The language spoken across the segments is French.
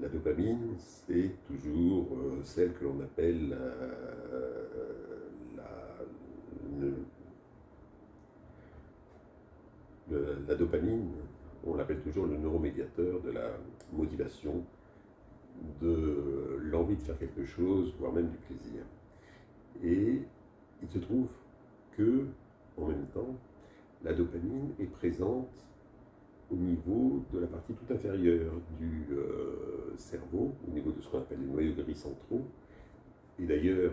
La dopamine, c'est toujours celle que l'on appelle la dopamine, on l'appelle toujours le neuromédiateur de la motivation, de l'envie de faire quelque chose, voire même du plaisir. Et il se trouve que, en même temps, la dopamine est présente au niveau de la partie tout inférieure du cerveau, au niveau de ce qu'on appelle les noyaux gris centraux. Et d'ailleurs,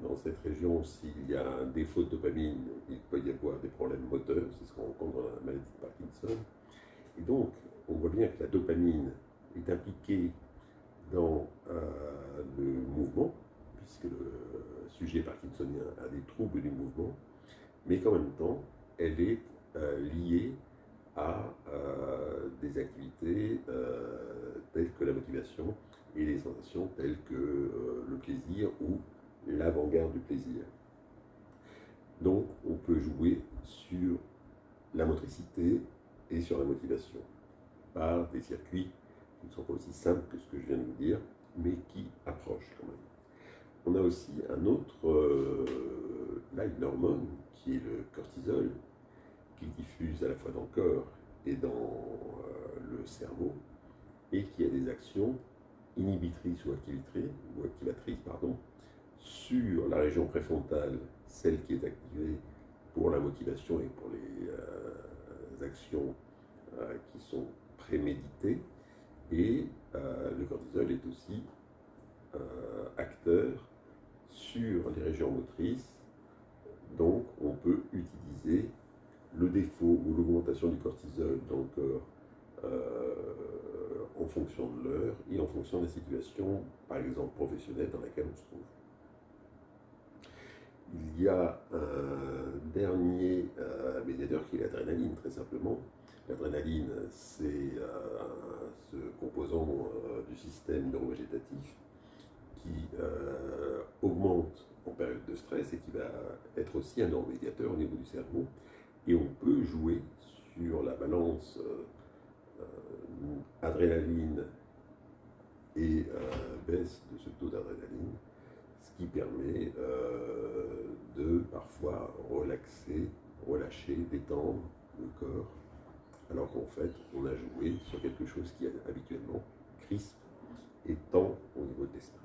dans cette région, s'il y a un défaut de dopamine, il peut y avoir des problèmes moteurs, c'est ce qu'on rencontre dans la maladie de Parkinson. Et donc, on voit bien que la dopamine est impliquée dans le mouvement, puisque le sujet parkinsonien a des troubles du mouvement, mais qu'en même temps, elle est liée à des activités telles que la motivation et les sensations telles que le plaisir ou l'avant-garde du plaisir. Donc on peut jouer sur la motricité et sur la motivation par des circuits qui ne sont pas aussi simples que ce que je viens de vous dire, mais qui approchent quand même. On a aussi un autre, là, une hormone qui est le cortisol, qui diffuse à la fois dans le corps et dans le cerveau, et qui a des actions inhibitrices ou activatrices, sur la région préfrontale, celle qui est activée pour la motivation et pour les actions qui sont préméditées, et le cortisol est aussi acteur sur les régions motrices. Donc on peut utiliser le défaut ou l'augmentation du cortisol dans le corps en fonction de l'heure et en fonction des situations, par exemple professionnelles, dans laquelle on se trouve. Il y a un dernier médiateur qui est l'adrénaline, très simplement. L'adrénaline, c'est ce composant du système neurovégétatif qui augmente en période de stress et qui va être aussi un neuromédiateur au niveau du cerveau. Et on peut jouer sur la balance adrénaline et baisse de ce taux d'adrénaline, ce qui permet de parfois relaxer, relâcher, détendre le corps, alors qu'en fait on a joué sur quelque chose qui habituellement crispe et tend au niveau de l'esprit.